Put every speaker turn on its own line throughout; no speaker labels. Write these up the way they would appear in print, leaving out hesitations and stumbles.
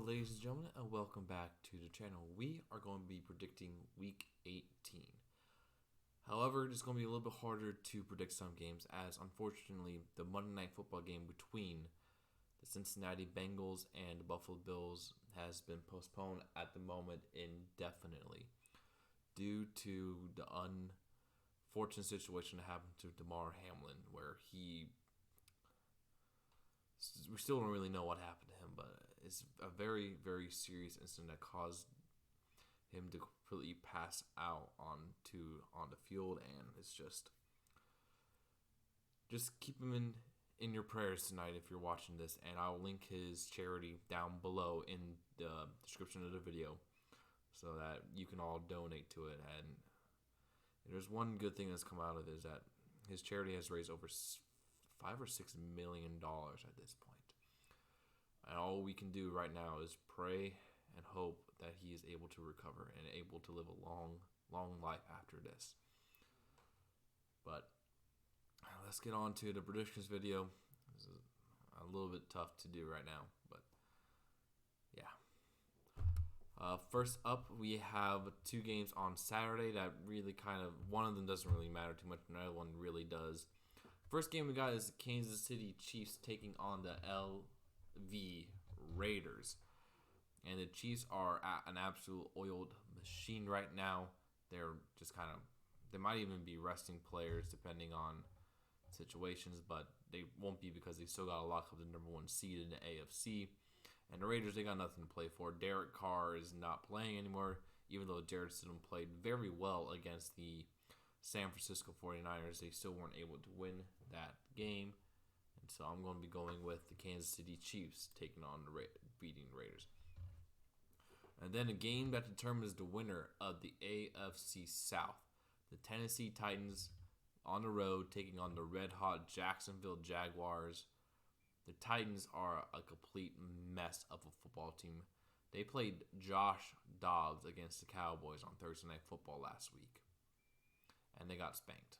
ladies and gentlemen, and welcome back to the channel. We are going to be predicting Week 18. However, it's going to be a little bit harder to predict some games, as unfortunately, the Monday Night Football game between the Cincinnati Bengals and the Buffalo Bills has been postponed at the moment indefinitely due to the unfortunate situation that happened to Damar Hamlin, where we still don't really know what happened to him, but it's a very, very serious incident that caused him to completely pass out on the field, and it's just keep him in your prayers tonight if you're watching this, and I'll link his charity down below in the description of the video so that you can all donate to it. And there's one good thing that's come out of it is that his charity has raised over $5 or $6 million at this point. And all we can do right now is pray and hope that he is able to recover and able to live a long, long life after this. But let's get on to the predictions video. This is a little bit tough to do right now, but yeah. First up, we have two games on Saturday that really one of them doesn't really matter too much, another one really does. First game we got is the Kansas City Chiefs taking on the LV Raiders. And the Chiefs are at an absolute oiled machine right now. They're just they might even be resting players depending on situations, but they won't be because they still got to lock up the number one seed in the AFC. And the Raiders, they got nothing to play for. Derek Carr is not playing anymore, even though Jarrett Stidham played very well against the San Francisco 49ers. They still weren't able to win that game. And so I'm going to be going with the Kansas City Chiefs taking on beating the Raiders. And then a game that determines the winner of the AFC South. The Tennessee Titans on the road taking on the red-hot Jacksonville Jaguars. The Titans are a complete mess of a football team. They played Josh Dobbs against the Cowboys on Thursday Night Football last week, and they got spanked.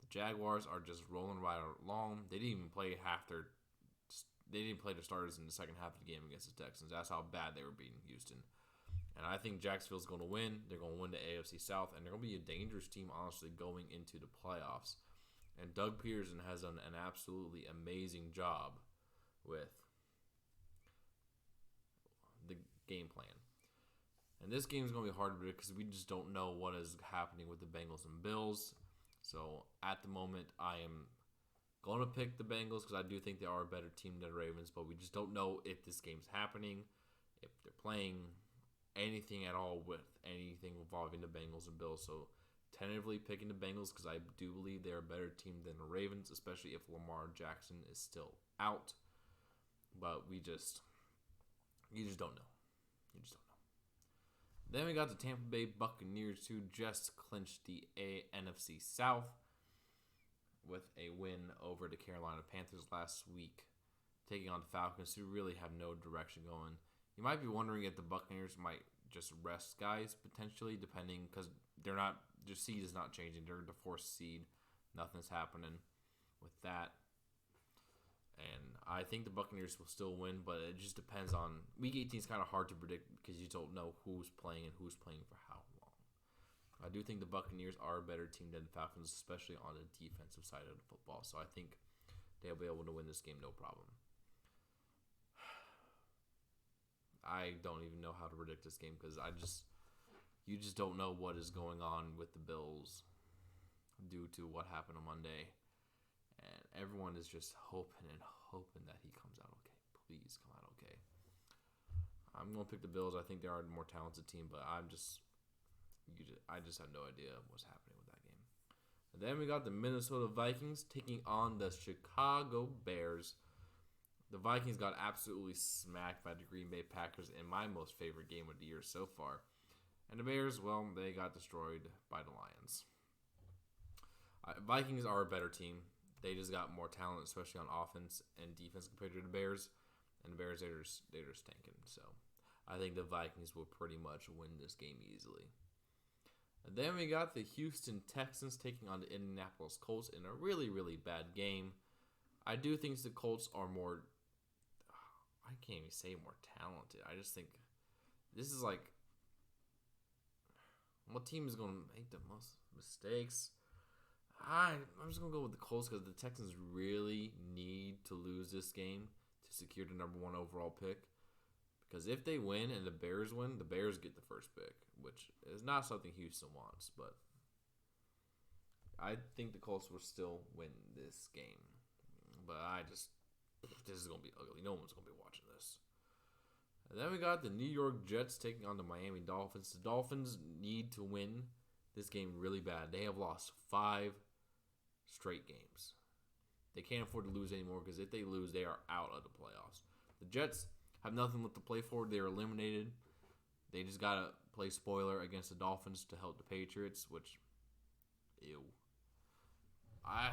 The Jaguars are just rolling right along. They didn't even play their starters in the second half of the game against the Texans. That's how bad they were beating Houston. And I think Jacksonville's going to win. They're going to win the AFC South, and they're going to be a dangerous team, honestly, going into the playoffs. And Doug Peterson has done an absolutely amazing job with the game plan. And this game is going to be hard to predict because we just don't know what is happening with the Bengals and Bills. So at the moment, I am going to pick the Bengals because I do think they are a better team than the Ravens, but we just don't know if this game's happening, if they're playing anything at all with anything involving the Bengals and Bills. So tentatively picking the Bengals because I do believe they're a better team than the Ravens, especially if Lamar Jackson is still out. But you just don't know. You just don't know. Then we got the Tampa Bay Buccaneers, who just clinched the NFC South with a win over the Carolina Panthers last week, taking on the Falcons, who really have no direction going. You might be wondering if the Buccaneers might just rest guys, potentially, depending, because their seed is not changing. They're the fourth seed. Nothing's happening with that. And I think the Buccaneers will still win, but it just depends on... Week 18 is kind of hard to predict because you don't know who's playing and who's playing for how long. I do think the Buccaneers are a better team than the Falcons, especially on the defensive side of the football. So I think they'll be able to win this game no problem. I don't even know how to predict this game because you just don't know what is going on with the Bills due to what happened on Monday. And everyone is just hoping that he comes out okay. Please come out okay. I'm going to pick the Bills. I think they are a more talented team, but I just have no idea what's happening with that game. And then we got the Minnesota Vikings taking on the Chicago Bears. The Vikings got absolutely smacked by the Green Bay Packers in my most favorite game of the year so far. And the Bears, well, they got destroyed by the Lions. Vikings are a better team. They just got more talent, especially on offense and defense compared to the Bears. And the Bears, they're just tanking. So I think the Vikings will pretty much win this game easily. And then we got the Houston Texans taking on the Indianapolis Colts in a really, really bad game. I do think the Colts are more... I can't even say more talented. I just think this is like what team is going to make the most mistakes. I'm just going to go with the Colts because the Texans really need to lose this game to secure the number 1 overall pick. Because if they win and the Bears win, the Bears get the first pick, which is not something Houston wants. But I think the Colts will still win this game. But this is going to be ugly. No one's going to be watching this. And then we got the New York Jets taking on the Miami Dolphins. The Dolphins need to win this game really bad. They have lost 5 straight games. They can't afford to lose anymore because if they lose, they are out of the playoffs. The Jets have nothing left to play for. They are eliminated. They just got to play spoiler against the Dolphins to help the Patriots, which, ew. I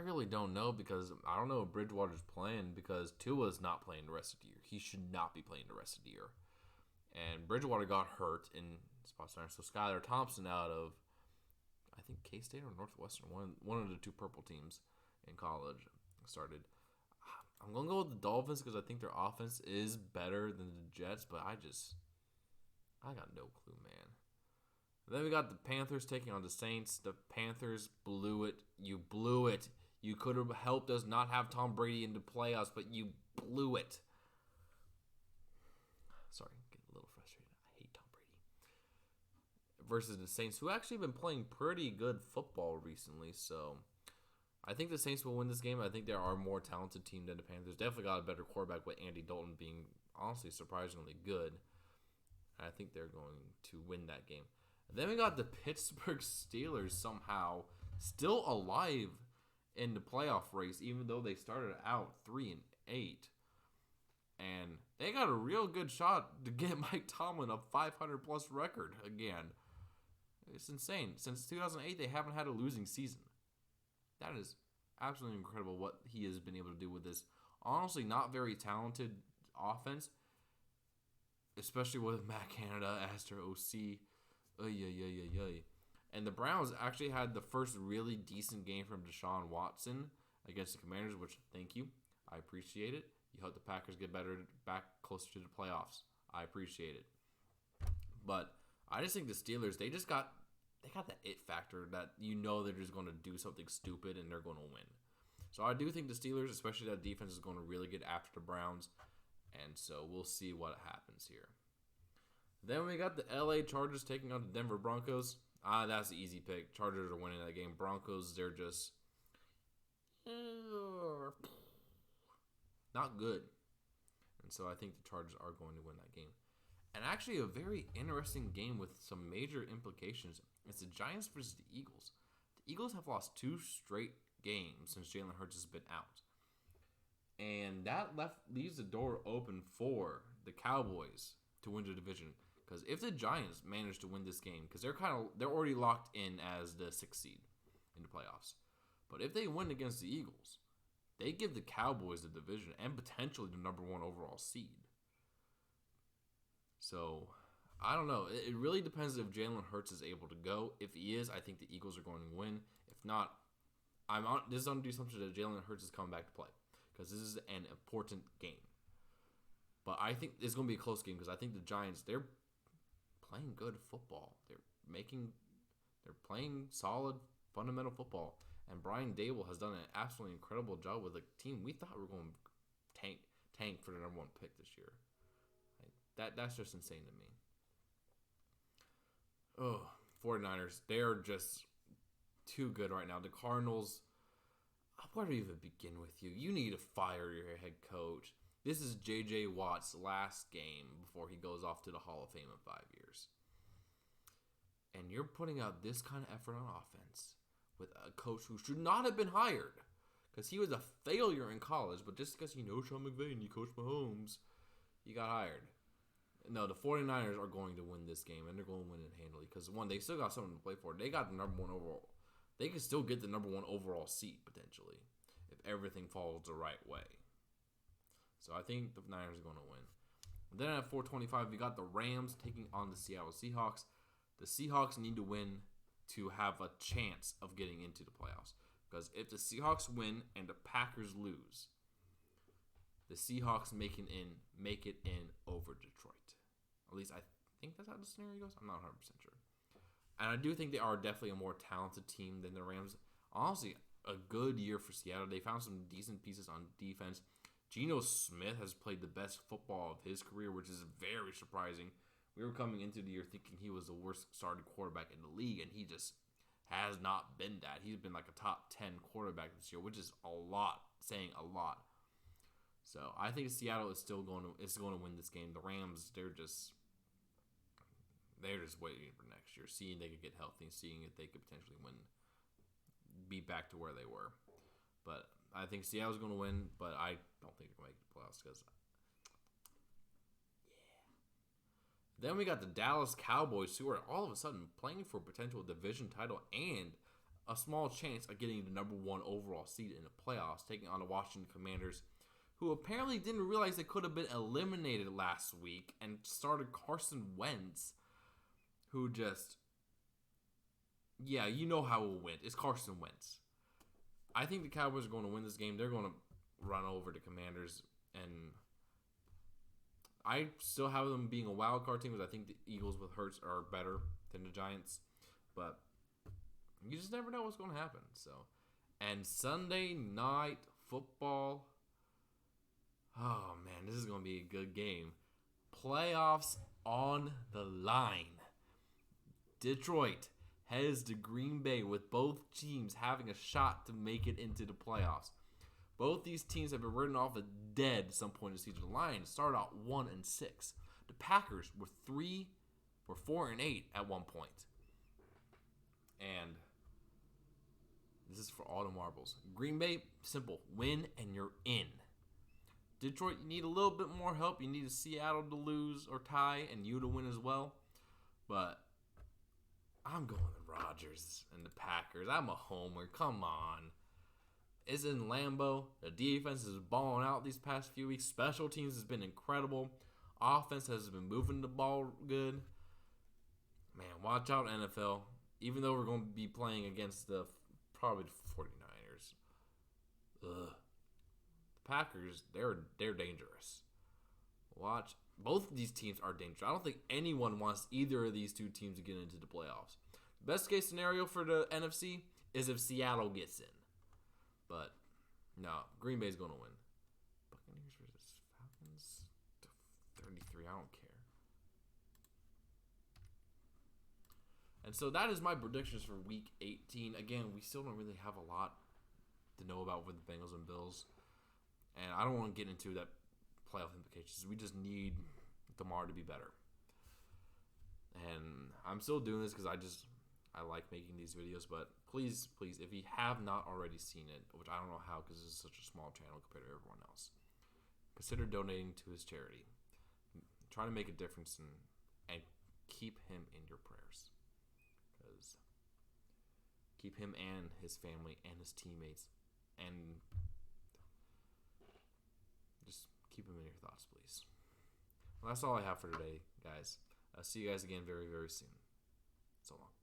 really don't know because I don't know if Bridgewater's playing because Tua's not playing the rest of the year. He should not be playing the rest of the year. And Bridgewater got hurt in spot starting. So Skylar Thompson out of, I think, K-State or Northwestern, one of the 2 purple teams in college started. I'm going to go with the Dolphins because I think their offense is better than the Jets, but I got no clue, man. And then we got the Panthers taking on the Saints. The Panthers blew it. You blew it. You could have helped us not have Tom Brady in the playoffs, but you blew it. Sorry, I'm getting a little frustrated. I hate Tom Brady. Versus the Saints, who actually been playing pretty good football recently, so I think the Saints will win this game. I think they are a more talented team than the Panthers. Definitely got a better quarterback with Andy Dalton being, honestly, surprisingly good. I think they're going to win that game. And then we got the Pittsburgh Steelers somehow still alive in the playoff race, even though they started out 3-8. And they got a real good shot to get Mike Tomlin a 500-plus record again. It's insane. Since 2008, they haven't had a losing season. That is absolutely incredible what he has been able to do with this honestly not very talented offense, especially with Matt Canada as their OC. And the Browns actually had the first really decent game from Deshaun Watson against the Commanders, which, thank you. I appreciate it. You helped the Packers get better, back closer to the playoffs. I appreciate it. But I just think the Steelers, they got that it factor that you know they're just going to do something stupid and they're going to win. So I do think the Steelers, especially that defense, is going to really get after the Browns. And so we'll see what happens here. Then we got the LA Chargers taking on the Denver Broncos. That's the easy pick. Chargers are winning that game. Broncos, they're just not good. And so I think the Chargers are going to win that game. And actually a very interesting game with some major implications. It's the Giants versus the Eagles. The Eagles have lost 2 straight games since Jalen Hurts has been out. And that leaves the door open for the Cowboys to win the division. Because if the Giants manage to win this game, because they're already locked in as the 6th seed in the playoffs. But if they win against the Eagles, they give the Cowboys the division and potentially the number 1 overall seed. So, I don't know. It really depends if Jalen Hurts is able to go. If he is, I think the Eagles are going to win. If not, this is under the assumption that Jalen Hurts is coming back to play. Because this is an important game. But I think it's going to be a close game because I think the Giants, they're playing good football. They're playing solid, fundamental football. And Brian Dable has done an absolutely incredible job with a team we thought were going to tank for the number 1 pick this year. That's just insane to me. Oh, 49ers, they're just too good right now. The Cardinals, where do you even begin with you? You need to fire your head coach. This is J.J. Watt's last game before he goes off to the Hall of Fame in 5 years. And you're putting out this kind of effort on offense with a coach who should not have been hired because he was a failure in college, but just because you know Sean McVay and you coach Mahomes, you got hired. No, the 49ers are going to win this game, and they're going to win it handily. Because, one, they still got something to play for. They got the number 1 overall. They can still get the number 1 overall seed, potentially, if everything falls the right way. So, I think the Niners are going to win. And then at 4:25, we got the Rams taking on the Seattle Seahawks. The Seahawks need to win to have a chance of getting into the playoffs. Because if the Seahawks win and the Packers lose, the Seahawks make it in over Detroit. At least I think that's how the scenario goes. I'm not 100% sure. And I do think they are definitely a more talented team than the Rams. Honestly, a good year for Seattle. They found some decent pieces on defense. Geno Smith has played the best football of his career, which is very surprising. We were coming into the year thinking he was the worst starting quarterback in the league, and he just has not been that. He's been like a top 10 quarterback this year, which is a lot, saying a lot. So I think Seattle is still going to win this game. The Rams, they're just waiting for next year, seeing they could get healthy, seeing if they could potentially win, be back to where they were. But I think Seattle's going to win, but I don't think they're going to make the playoffs because, yeah. Then we got the Dallas Cowboys, who are all of a sudden playing for a potential division title and a small chance of getting the number 1 overall seed in the playoffs, taking on the Washington Commanders, who apparently didn't realize they could have been eliminated last week and started Carson Wentz, who just, yeah, you know how it went. It's Carson Wentz. I think the Cowboys are going to win this game. They're going to run over the Commanders, and I still have them being a wild card team because I think the Eagles with Hurts are better than the Giants, but you just never know what's going to happen. So, and Sunday night football. Oh man, this is going to be a good game. Playoffs on the line. Detroit heads to Green Bay with both teams having a shot to make it into the playoffs. Both these teams have been written off as dead at some point in the season. The Lions started out 1-6. The Packers were 4-8 at one point. And this is for all the marbles. Green Bay, simple. Win and you're in. Detroit, you need a little bit more help. You need Seattle to lose or tie and you to win as well. But I'm going with Rodgers and the Packers. I'm a homer. Come on. It's in Lambeau. The defense is balling out these past few weeks. Special teams has been incredible. Offense has been moving the ball good. Man, watch out, NFL. Even though we're going to be playing against probably the 49ers. Ugh. The Packers, they're dangerous. Watch. Both of these teams are dangerous. I don't think anyone wants either of these two teams to get into the playoffs. Best case scenario for the NFC is if Seattle gets in. But, no, Green Bay's going to win. Buccaneers versus Falcons, 33, I don't care. And so that is my predictions for Week 18. Again, we still don't really have a lot to know about with the Bengals and Bills. And I don't want to get into that playoff implications. We just need Damar to be better. And I'm still doing this because I like making these videos, but please, if you have not already seen it, which I don't know how because this is such a small channel compared to everyone else, consider donating to his charity. Try to make a difference and keep him in your prayers. Because keep him and his family and his teammates and just keep him in your thoughts, please. Well, that's all I have for today, guys. I'll see you guys again very, very soon. So long.